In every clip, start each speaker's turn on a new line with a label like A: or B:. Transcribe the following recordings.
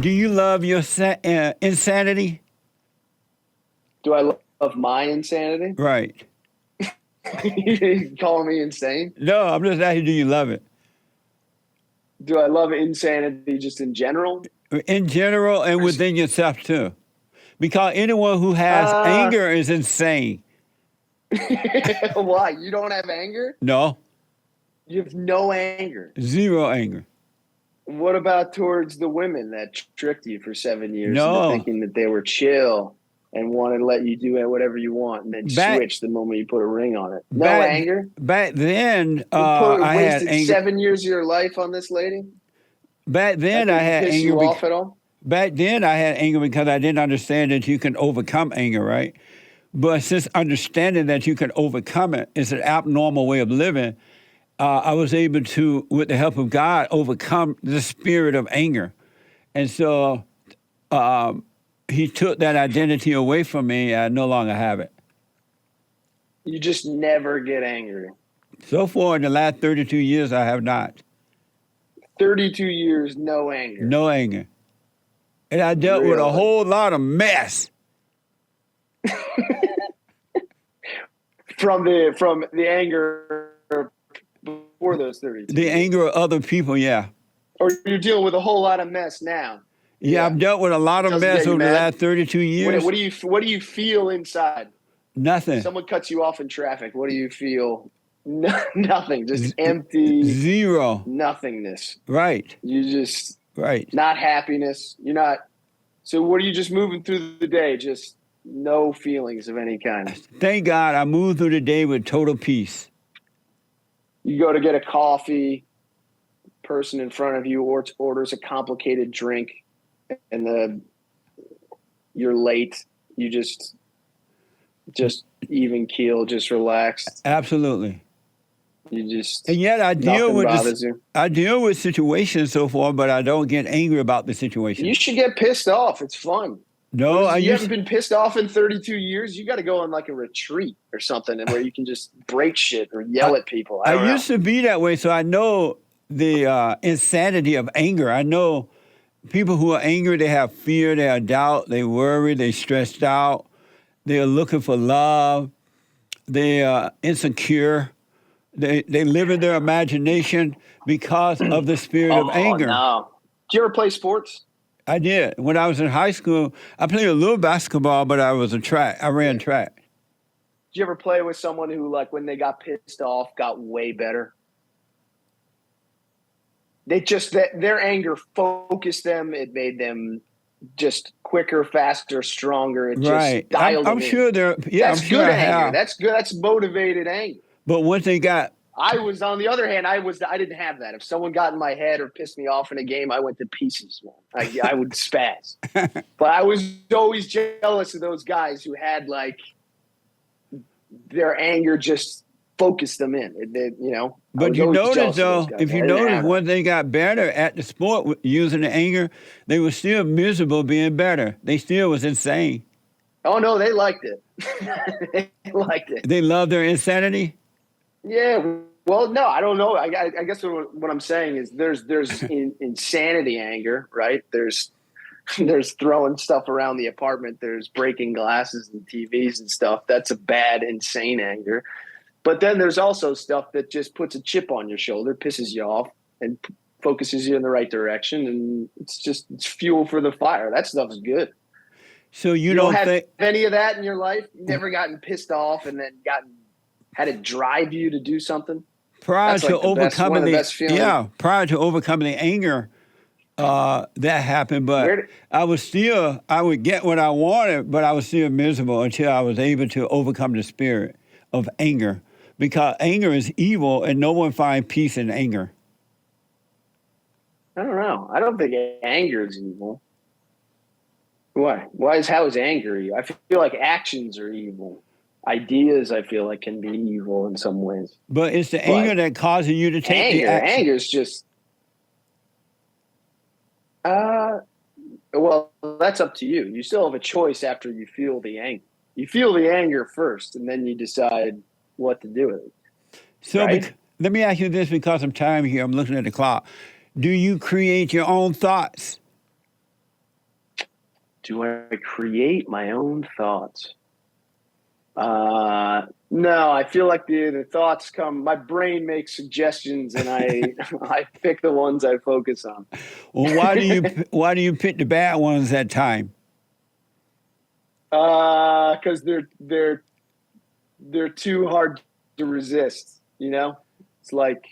A: Do you love your insanity?
B: Do I love my insanity?
A: Right.
B: You calling me insane?
A: No, I'm just asking, do you love it?
B: Do I love insanity just in general?
A: In general and within yourself too. Because anyone who has
B: Uh,
A: anger is insane.
B: why? You don't have anger?
A: No,
B: You have no anger.
A: zero anger.
B: What about towards the women that tricked you for 7 years into
A: No.
B: thinking that they were chill and wanted to let you do whatever you want and then switch the moment you put a ring on it? No anger?
A: Back then,
B: You
A: I had
B: wasted
A: anger.
B: 7 years of your life on this lady?
A: Back then,
B: That
A: I
B: didn't
A: had
B: piss
A: anger.
B: you off at all?
A: Back then, I had anger because I didn't understand that you can overcome anger, right? But since understanding that you can overcome it is an abnormal way of living, I was able to, with the help of God, overcome the spirit of anger. And so he took that identity away from me. I no longer have it.
B: You just never get angry.
A: So far, in the last 32 years, I have not.
B: 32 years, no anger.
A: No anger. And I dealt with a whole lot of mess.
B: From the anger before those 32
A: The
B: years.
A: anger of other people, yeah.
B: Or you're dealing with a whole lot of mess now.
A: Yeah, I've dealt with a lot of mess over the last 32 years.
B: What do you feel inside?
A: Nothing.
B: Someone cuts you off in traffic. What do you feel? Nothing. Just empty.
A: Zero.
B: Nothingness.
A: Right.
B: You just
A: right.
B: Not happiness. You're not. So what are you just moving through the day? Just no feelings of any kind.
A: Thank God I moved through the day with total peace.
B: You go to get a coffee, person in front of you orders a complicated drink, and you're late. You just even keel, just relaxed.
A: Absolutely.
B: You just
A: and yet I deal with situations so far, but I don't get angry about the situation.
B: You should get pissed off. It's fun.
A: No,
B: you haven't been pissed off in 32 years. You got to go on like a retreat or something, and where you can just break shit or yell at people. I
A: used to be that way, so I know the insanity of anger. I know people who are angry. They have fear. They have doubt. They worry. They stressed out. They are looking for love. They are insecure. They live in their imagination because of the spirit of anger.
B: No. Did you ever play sports?
A: I did. When I was in high school, I played a little basketball, but I ran track.
B: Did you ever play with someone who, like, when they got pissed off, got way better? Their anger focused them. It made them just quicker, faster, stronger. It just dialed them in.
A: Sure
B: That's good anger. That's good. That's motivated anger.
A: But once they got...
B: I was, on the other hand, I didn't have that. If someone got in my head or pissed me off in a game, I went to pieces, man. I would spaz. But I was always jealous of those guys who had, like, their anger just focused them in.
A: But you notice, though, if you notice, when they got better at the sport using the anger, they were still miserable being better. They still was insane.
B: Oh, no, they liked it. They liked it.
A: They loved their insanity?
B: Yeah, well, no, I don't know. I guess what I'm saying is there's insanity anger, right? There's throwing stuff around the apartment. There's breaking glasses and TVs and stuff. That's a bad, insane anger. But then there's also stuff that just puts a chip on your shoulder, pisses you off, and focuses you in the right direction. And it's fuel for the fire. That stuff's good.
A: So you don't
B: have
A: think
B: any of that in your life? You've never gotten pissed off and then had it drive you to do something?
A: Prior to overcoming the anger, that happened, but I would get what I wanted, but I was still miserable until I was able to overcome the spirit of anger, because anger is evil and no one finds peace in anger.
B: I don't know. I don't think anger is evil. Why? How is anger evil? I feel like actions are evil. Ideas, I feel like, can be evil in some ways.
A: But it's the anger that causes you to take the action.
B: Anger is just... well, that's up to you. You still have a choice after you feel the anger. You feel the anger first, and then you decide what to do with it.
A: So let me ask you this, because of time here. I'm looking at the clock. Do you create your own thoughts?
B: Do I create my own thoughts? No, I feel like the thoughts come. My brain makes suggestions, and I I pick the ones I focus on.
A: Well, why do you pick the bad ones that time?
B: Because they're too hard to resist. You know, it's like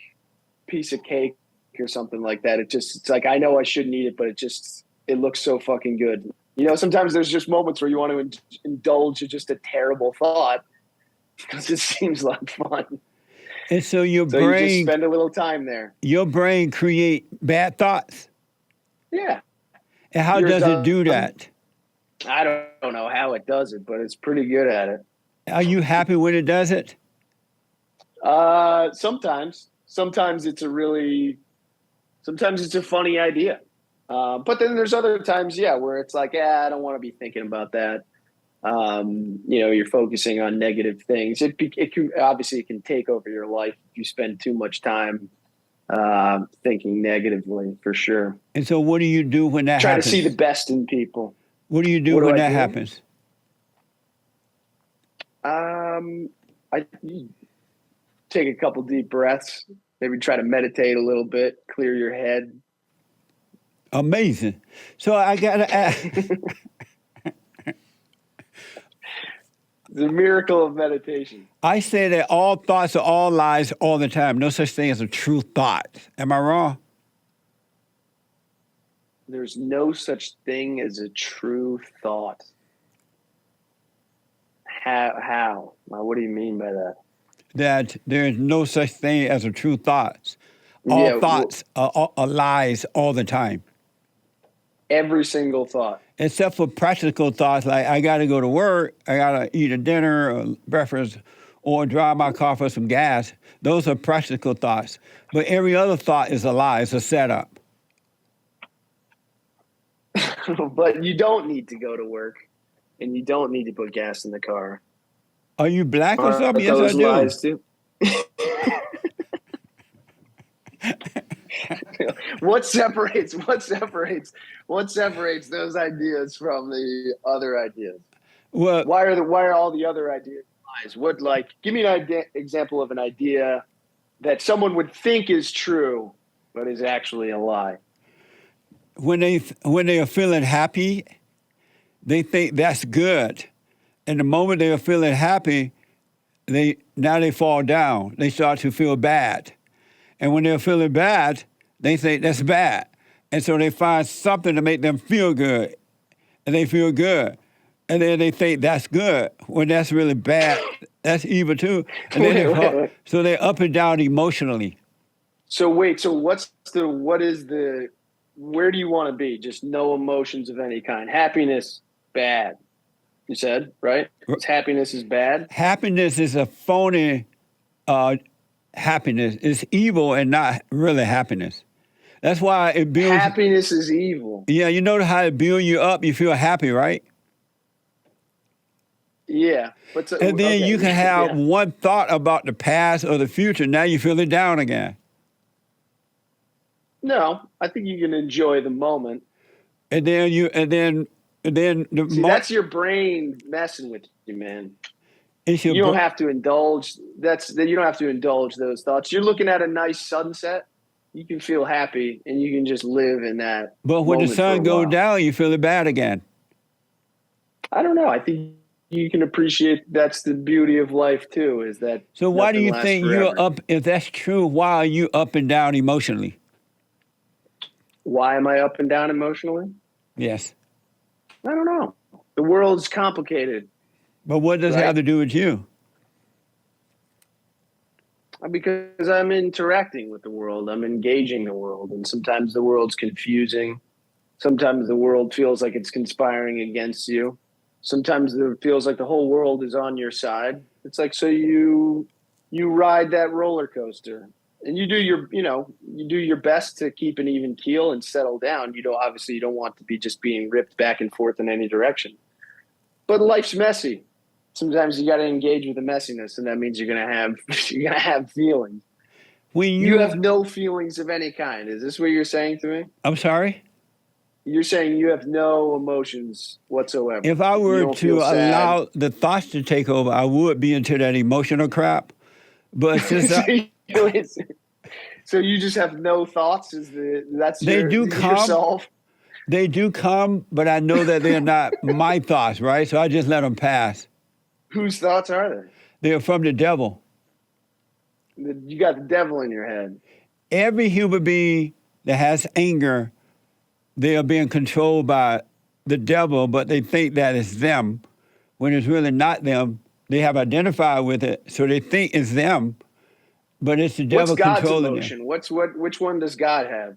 B: piece of cake or something like that. It's like I know I shouldn't eat it, but it looks so fucking good. You know, sometimes there's just moments where you want to indulge in just a terrible thought because it seems like fun.
A: And so your
B: So you just
A: brain,
B: spend a little time there.
A: your brain create bad thoughts.
B: Yeah.
A: And how
B: You're
A: does it do
B: done.
A: that?
B: I don't know how it does it, but it's pretty good at it.
A: Are you happy when it does it?
B: Sometimes it's a funny idea. But then there's other times, yeah, where it's like, I don't want to be thinking about that. You're focusing on negative things. It can take over your life if you spend too much time thinking negatively, for sure.
A: And so what do you do when that
B: Try
A: happens?
B: to see the best in people.
A: What do you do
B: What do
A: when
B: I
A: that
B: do?
A: happens?
B: I take a couple deep breaths, maybe try to meditate a little bit, clear your head.
A: Amazing. So I got to ask.
B: It's a miracle of meditation.
A: I say that all thoughts are all lies all the time. No such thing as a true thought. Am I wrong?
B: There's no such thing as a true thought. How? What do you mean by that?
A: That there is no such thing as a true thought. All thoughts are lies all the time.
B: Every single thought.
A: Except for practical thoughts like I got to go to work, I got to eat a dinner or breakfast, or drive my car for some gas. Those are practical thoughts. But every other thought is a lie, it's a setup.
B: But you don't need to go to work, and you don't need to put gas in the car.
A: Are you black or something? Yes,
B: Those
A: I do.
B: lies too. What separates those ideas from the other ideas?
A: Well,
B: Why are all the other ideas lies? Give me an example of an idea that someone would think is true, but is actually a lie.
A: when they are feeling happy, they think that's good. And the moment they are feeling happy, they fall down. They start to feel bad. And when they're feeling bad, they think that's bad. And so they find something to make them feel good. And they feel good. And then they think that's good. When that's really bad, that's evil too. And then
B: Wait.
A: So they're up and down emotionally.
B: So where do you want to be? Just no emotions of any kind. Happiness, bad. You said, right? Happiness is bad.
A: Happiness is a phony happiness. It's evil and not really happiness. That's why it builds.
B: Happiness is evil.
A: Yeah, you know how it builds you up. You feel happy, right?
B: Yeah,
A: And then you can have one thought about the past or the future. Now you feel it down again.
B: No, I think you can enjoy the moment.
A: And then
B: that's your brain messing with you, man.
A: You
B: don't have to indulge. You don't have to indulge those thoughts. You're looking at a nice sunset. You can feel happy, and you can just live in that.
A: But when the sun goes down, you feel it bad again.
B: I don't know. I think you can appreciate that's the beauty of life too. Is that
A: so? Why do you think you're up? If that's true, why are you up and down emotionally?
B: Why am I up and down emotionally?
A: Yes.
B: I don't know. The world's complicated.
A: But what does it have to do with you?
B: Because I'm interacting with the world. I'm engaging the world. And sometimes the world's confusing. Sometimes the world feels like it's conspiring against you. Sometimes it feels like the whole world is on your side. It's like, so you ride that roller coaster. And you do your best to keep an even keel and settle down. Obviously you don't want to be just being ripped back and forth in any direction. But life's messy. Sometimes you got to engage with the messiness, and that means you're gonna have feelings. When you have no feelings of any kind. Is this what you're saying to me?
A: I'm sorry?
B: You're saying you have no emotions whatsoever.
A: If I
B: You
A: were
B: don't
A: to
B: feel sad.
A: allow the thoughts to take over, I would be into that emotional crap. But since
B: So you just have no thoughts? That's
A: they do come,
B: yourself?
A: they do come, but I know that they're not my thoughts, right? So I just let them pass.
B: Whose thoughts are they?
A: They're from the devil.
B: You got the devil in your head.
A: Every human being that has anger, they are being controlled by the devil, but they think that it's them when it's really not them. They have identified with it, so they think it's them, but it's the
B: What's
A: devil
B: God's
A: controlling them.
B: emotion? Which one does God have?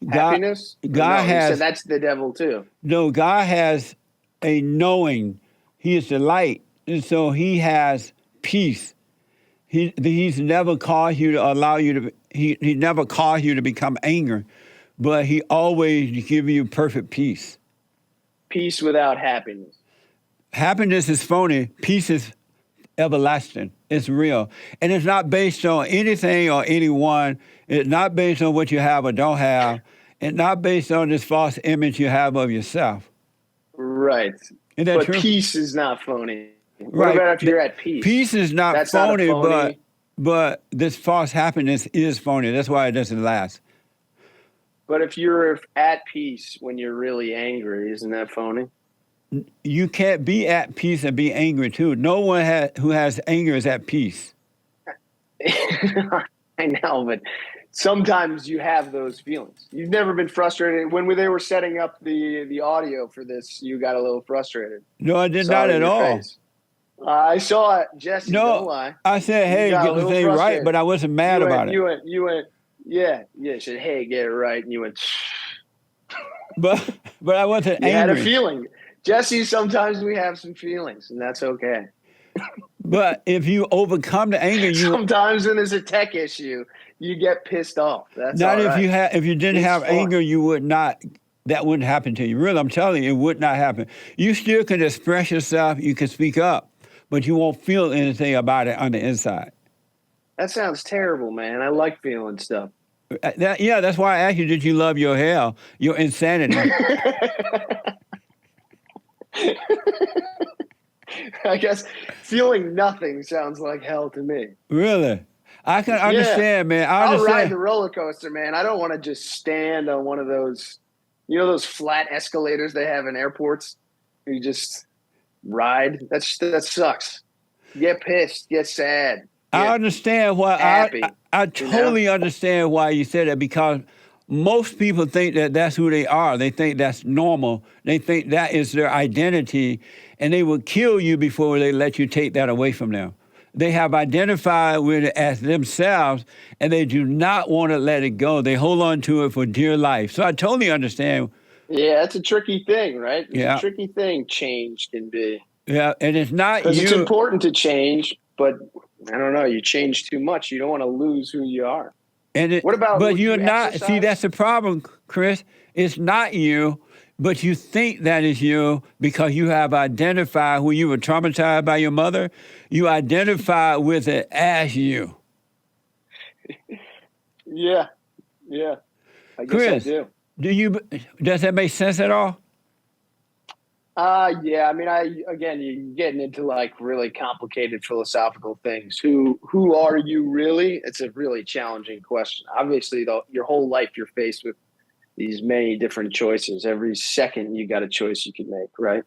A: God,
B: Happiness? Or
A: God
B: no, you said
A: has
B: that's the devil too.
A: no. God has a knowing. He is the light, and so He has peace. He's never caused you to allow you to. He never caused you to become angry, but He always give you perfect peace.
B: Peace without happiness.
A: Happiness is phony. Peace is everlasting. It's real. And it's not based on anything or anyone. It's not based on what you have or don't have. It's not based on this false image you have of yourself.
B: Right.
A: Isn't that
B: But
A: true?
B: peace is not phony. What
A: Right.
B: about if you're at peace?
A: Peace is not
B: That's
A: phony,
B: not a phony.
A: but this false happiness is phony. That's why it doesn't last.
B: But if you're at peace when you're really angry, isn't that phony?
A: You can't be at peace and be angry too. No one who has anger is at peace.
B: I know, but sometimes you have those feelings. You've never been frustrated. When they were setting up the audio for this, you got a little frustrated.
A: No, I did
B: Saw
A: not
B: it in
A: at
B: your
A: all.
B: face. I saw it, Jesse. Don't
A: No,
B: lie.
A: I said,
B: You
A: hey,
B: got a
A: get the
B: little
A: thing right,
B: frustrated.
A: but I wasn't mad about it.
B: You went, yeah. You said, hey, get it right. And you went,
A: But I wasn't
B: you
A: angry.
B: had a feeling. Jesse, sometimes we have some feelings, and that's okay.
A: But if you overcome the anger,
B: Sometimes when there's a tech issue, you get pissed off. That's
A: not
B: all
A: if
B: right.
A: if you didn't
B: It's
A: have
B: fun.
A: anger, you would not. That wouldn't happen to you. Really, I'm telling you, it would not happen. You still can express yourself. You can speak up, but you won't feel anything about it on the inside.
B: That sounds terrible, man. I like feeling stuff.
A: That's why I asked you, did you love your hell, your insanity?
B: I guess feeling nothing sounds like hell to me.
A: Really? I can understand, man.
B: I'll ride the roller coaster, man. I don't want to just stand on one of those, those flat escalators they have in airports. You just ride. That sucks. Get pissed. Get sad.
A: I understand why.
B: Happy,
A: I totally understand why you said that, because most people think that that's who they are. They think that's normal. They think that is their identity, and they will kill you before they let you take that away from them. They have identified with it as themselves, and they do not want to let it go. They hold on to it for dear life. So I totally understand.
B: Yeah, that's a tricky thing, right? It's a
A: Yeah.
B: tricky thing change can be.
A: Yeah, and it's not you.
B: Because it's important to change, but I don't know. You change too much. You don't want to lose who you are. What about?
A: But you're not.
B: Exercise?
A: See, that's the problem, Chris. It's not you, but you think that is you because you have identified when you were traumatized by your mother. You identify with it as you.
B: Yeah. I guess
A: Chris,
B: I do.
A: Does that make sense at all?
B: Yeah. I mean, you're getting into like really complicated philosophical things. Who are you really? It's a really challenging question. Obviously, though, your whole life you're faced with these many different choices. Every second you got a choice you can make, right?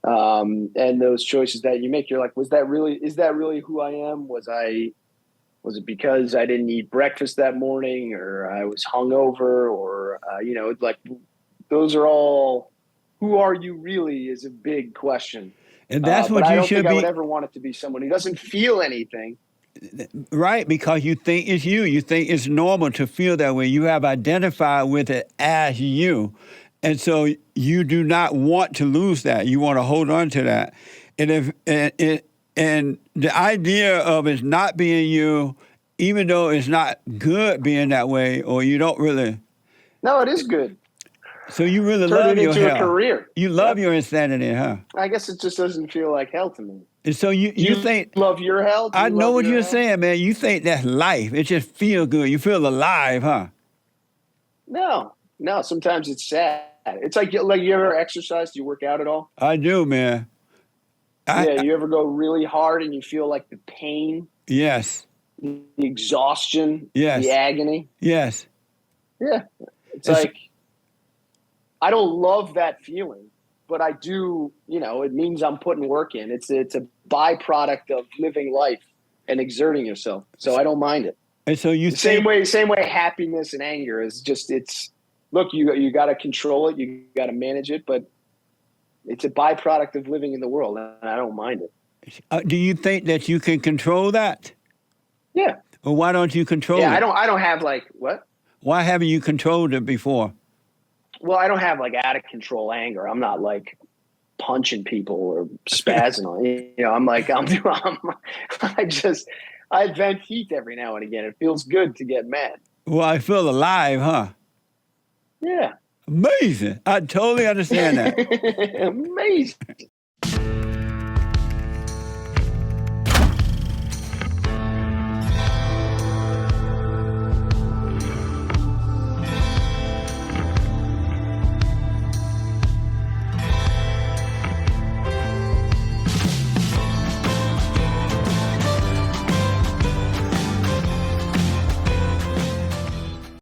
B: And those choices that you make, you're like, is that really who I am? Was it because I didn't eat breakfast that morning, or I was hungover, or like those are all. Who are you really is a big question.
A: And that's what
B: but
A: you
B: I don't
A: should
B: think
A: be.
B: I would ever want it to be someone who doesn't feel anything.
A: Right, because you think it's you. You think it's normal to feel that way. You have identified with it as you. And so you do not want to lose that. You want to hold on to that. And the idea of it not being you, even though it's not good being that way, or you don't really.
B: No, it is good.
A: So you really
B: Turn
A: love
B: it
A: your
B: into
A: hell.
B: a career.
A: You love your insanity, huh?
B: I guess it just doesn't feel like hell to me.
A: And so you think
B: love your hell?
A: I know what you're saying, man. You think that's life. It just feels good. You feel alive, huh?
B: No. Sometimes it's sad. It's like you ever exercise? Do you work out at all?
A: I do, man.
B: Yeah, you ever go really hard and you feel like the pain,
A: Yes.
B: the exhaustion, the
A: Yes.
B: agony?
A: Yes.
B: Yeah. It's
A: It's,
B: like, I don't love that feeling, but I do, it means I'm putting work in. It's a byproduct of living life and exerting yourself. So I don't mind it.
A: and so you
B: The
A: think,
B: same way happiness and anger is just, look, you got to control it. You got to manage it, but it's a byproduct of living in the world, and I don't mind it.
A: do you think that you can control that?
B: Yeah.
A: Well, why don't you control
B: Yeah.
A: it?
B: I don't have like, what?
A: Why haven't you controlled it before?
B: Well, I don't have like out of control anger. I'm not like punching people or spazzing on. I vent heat every now and again. It feels good to get mad.
A: Well, I feel alive, huh?
B: Yeah.
A: Amazing. I totally understand that.
B: Amazing.